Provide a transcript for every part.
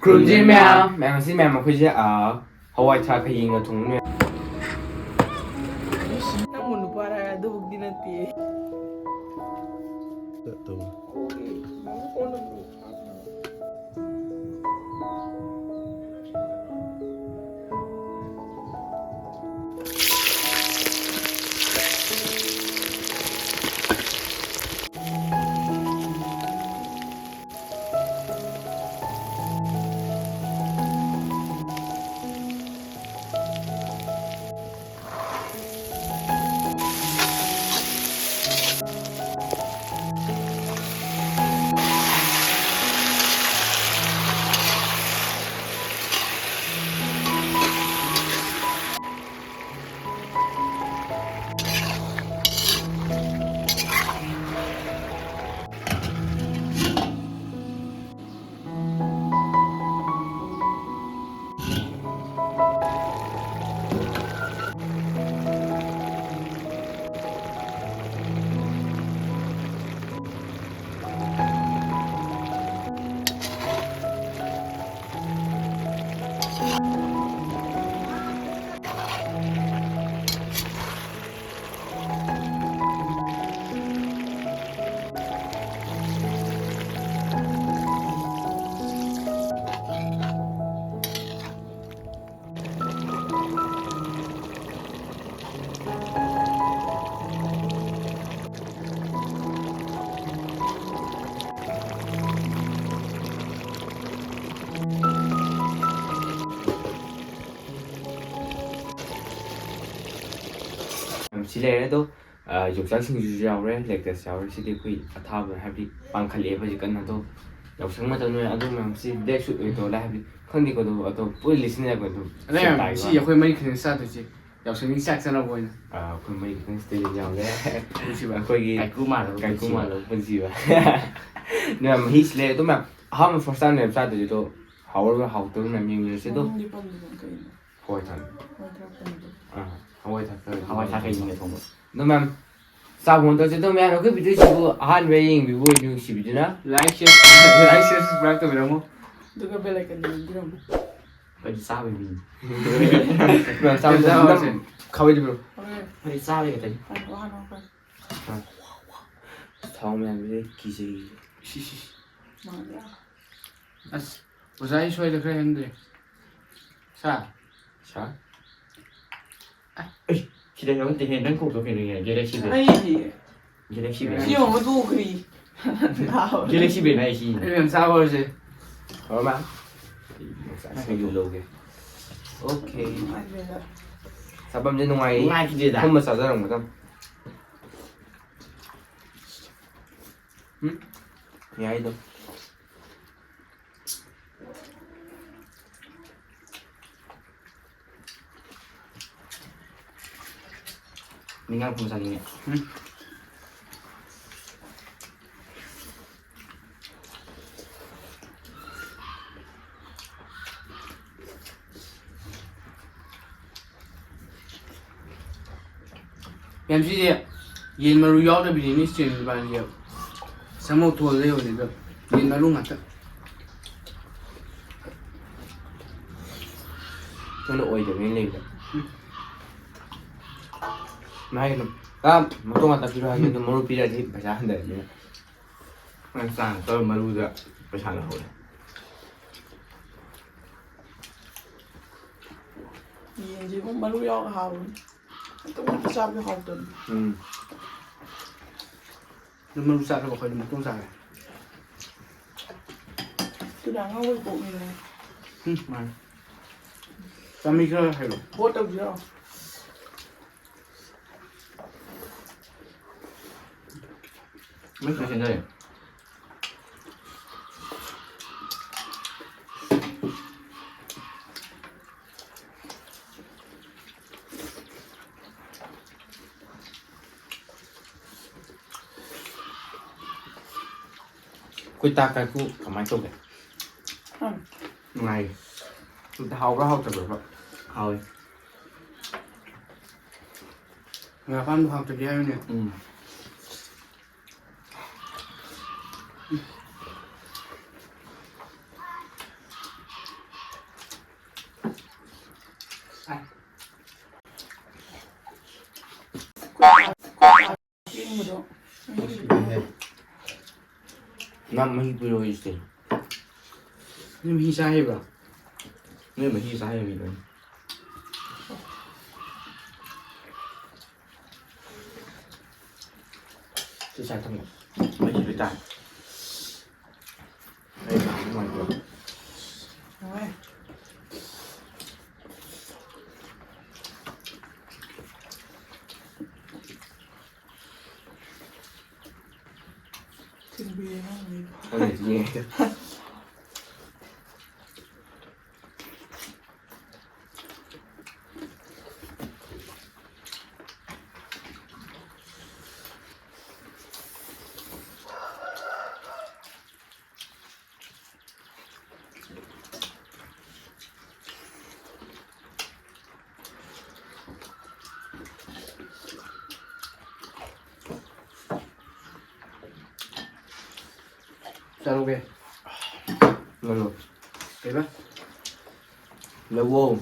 그러지 매 xin mẹ mà khi ở Hawaii cha khi ngờ thùng nè Namun para dubog din nanti. Betul. Okay, bago ko nag 실내에도 욕장sinh 야우래 렉터스 야우래 시디 kui 아타브 하비 방칼리에 바지 끝나도 역상 맞아놓으 아동면 시 렉수 의도 라비 컨디고도 어또 뿌리 리스네고도 네, 시 역회 많이 그냥 싸도지. 역시 시작하나 보이네. 그 mấy cái stage 야우래 그렇지만 거기 깔끔하다. 깔끔하다 분지와 nhưng mà hít lên tôi mà họ mà first time làm sao thì tôi học tôi làm nhiều người sẽ tôi Hindi pa din kayo. hồi thành May trap na. hồi thật 하와이 사케이네 통보. nhưng mà sao muốn tôi sẽ tôi mẹ nó cứ bị tôi chịu han về in bị vui nhưng chỉ bị nó 라이시 브락도 이러고. Duga bela ka din drum. 거기 싸베미. mà sao nó không đi được Okay. 거기 싸베가 되지. Ano ka? 처음에 왜 기지 시시. Mga. 아스. 오사이 쇼이도 그래 했는데. 자. 자 기대 형 때에 난 꼭도 그냥 갤럭시베. Ay, 갤럭시베. siyo madugri. Tao. 갤럭시베 나이시. 이런 싸버지. 얼마 sẽ dùng lâu kìa ok Ay, bela. sao bấm trên ngoài ngay 기대다. không mà sao ra đồng không nghe đâu 민간 부사님이. 얌시지 옌마루 야오다 비니 스티는 바니야. 사모 토레요 니도 옌마루 맞다. cái nội của mình lên này là một trong những tập phim hay nhưng mà lúc bây giờ thì phải trả để nhé 만 쌍, 또 마루다. 버샤나 호래. Hindi ko maluyaw ka hawon. Ito mo sabi ko doon. 마루 싸서 거기 먹던 싸. Ito na nga, wala po nila. 만. 쌈이가 해로. What of you? 몇 시인데? quay ta cái cụ cả máy trông kìa ngày chúng ta học tập được không hồi nga pan học tập gì nè ꯌꯥꯝ ꯃꯍꯤ ꯄꯤꯔꯣꯏ steel ꯅꯪ ꯃꯍꯤ ꯆꯥ ꯍꯩꯕ꯭ꯔꯥ ꯅꯣꯏ ꯃꯍꯤ ꯆꯥ ꯍꯩꯕ ꯃꯤꯗꯣ ꯁꯤ ꯆꯥ ꯊꯝꯃꯣ ꯃꯍꯤ ꯂꯣꯏ ꯇꯥꯔꯦ ꯑꯩ ꯅꯨꯡꯉꯥꯏꯇ꯭ꯔꯣ Rồi. Thiên bia nó gì? Con này nghe Sao luôn kìa ngon rồi Thấy bác lâu vô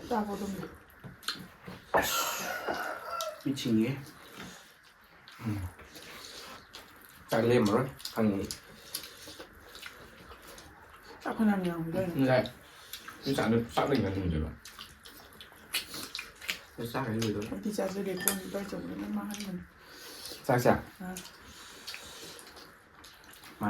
Ra vào đồng. 미치니 chạy lên mà rồi thằng Chắc phải làm nhiều đây này. như vậy chứ xác định là dùng gì mà Nó xác cái người đó Thì chả sẽ để con tay chồng nó mangให้mình. sao chả À. mà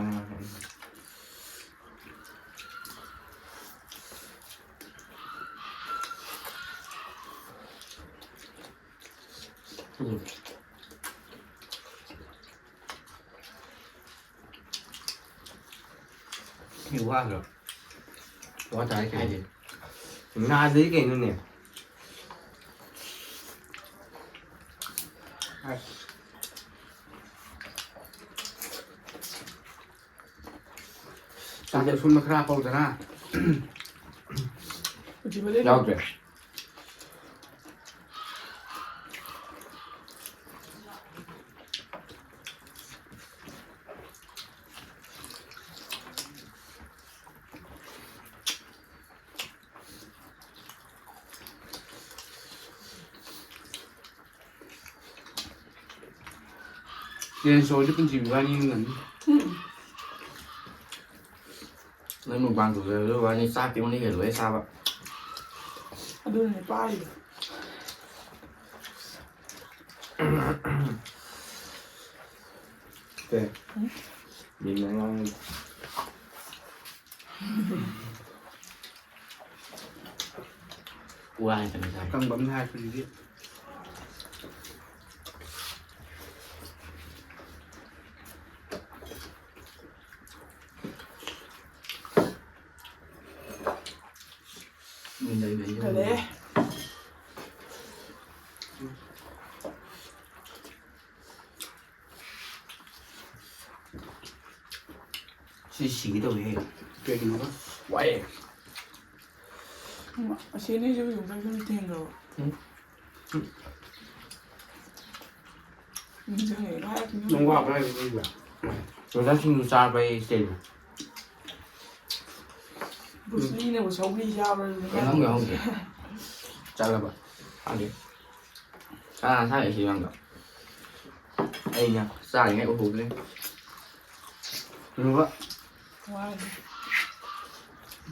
nhiều quá rồi quá trái cái gì na dưới cái luôn nè Sao cho xuống mà khá bao giờ na Chỉ mới lên. đâu rồi Nên số chứ con chìm ra như ngẩn lấy một bàn rồi rồi và như sao tiếng đi hiểu lấy sao vậy Đưa này ba đi. ok nhìn nó ngon qua này thành sao Căng bấm hai phần điện mình đây đấy Cái đấy. xí xí đâu vậy Kể nó đó quay Nhưng mà ở trên ấy chứ dùng tay không tiền rồi. Mình sẽ nghĩ hai cái. Nó qua cái này đi rồi ra xin ra về tiền Bruce Lee này một số ghi ra rồi. cái nó người không kì chắc là vậy ăn đi à sao lại chỉ bằng được đây nha sao lại ngay ô hụt lên đúng không Wow.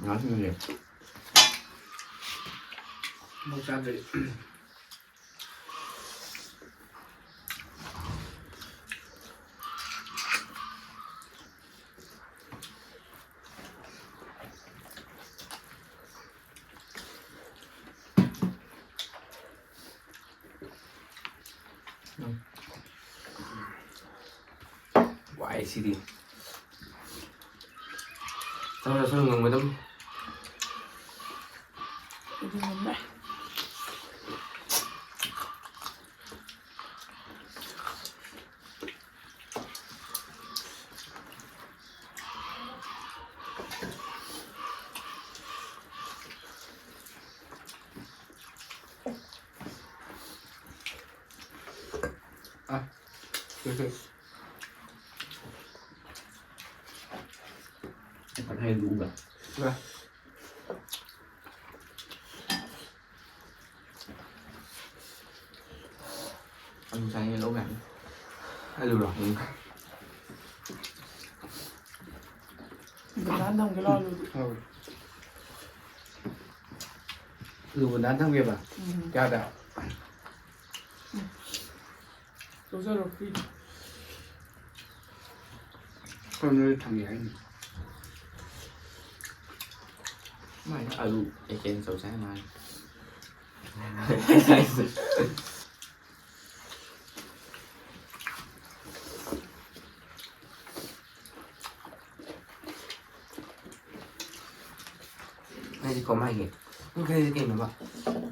nói như vậy Một chạm vậy quậy xí đi sao ngừng với tấm Cái gì mình này. Bạn hay đủ cả. Vâng. Anh sang lỗ gạn. Hay đủ rồi. Mình ăn đồng cái lo luôn. Dù đá thằng Việt à? Cao đạo. Rồi giờ rồi khi Con nuôi thằng gì anh? Mày nó đủ để trên sầu sáng mai. Này có mai kì. Cái gì kì mà bà.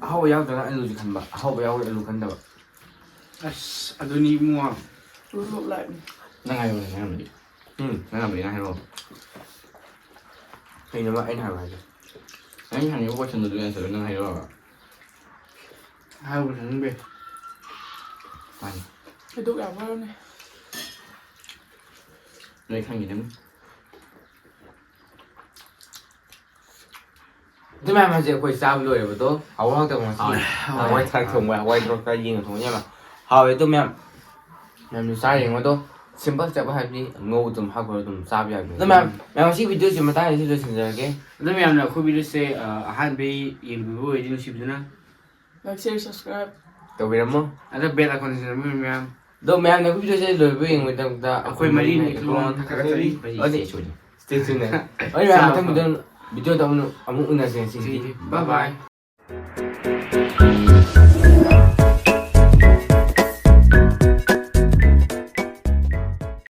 Hậu béo cho nó ăn lùi khăn bà. Hậu béo ăn lùi khăn bà. Adoni mua. rồi lộn lại. Nó ngay rồi, nó làm gì? Nó làm gì nó hay rồi. Thì nó mà anh hỏi bài gì. Anh hàng có chân được lên sự nó hay rồi. Hai một thằng Việt. Mày, Cái tục ảo vào này. đây khăn gì đấy. Thế mà sẽ quay sao lùi vào tôi. Hậu hậu tao mà xin. Quay thằng thùng vào quay rồi cái gì nó thùng nhá mà. Hậu với tôi mẹ sai rồi mà tôi. Simple step hay đi ngô tụm học rồi tụm sao vậy. Thế mà mẹ chỉ video chỉ mà ta chỉ được xem cái. Đó mẹ nào khu video sẽ hai bên im vui đi nó chụp nữa. Like, share, subscribe. Tao biết không? Ada bela condition mẹ. Đâu mẹ này video sẽ lùi với người ta. Akwai Marine Klon Cái gì sẽ Stay tuned này. Ở đây mà thằng video tao muốn una sensi. Bye bye.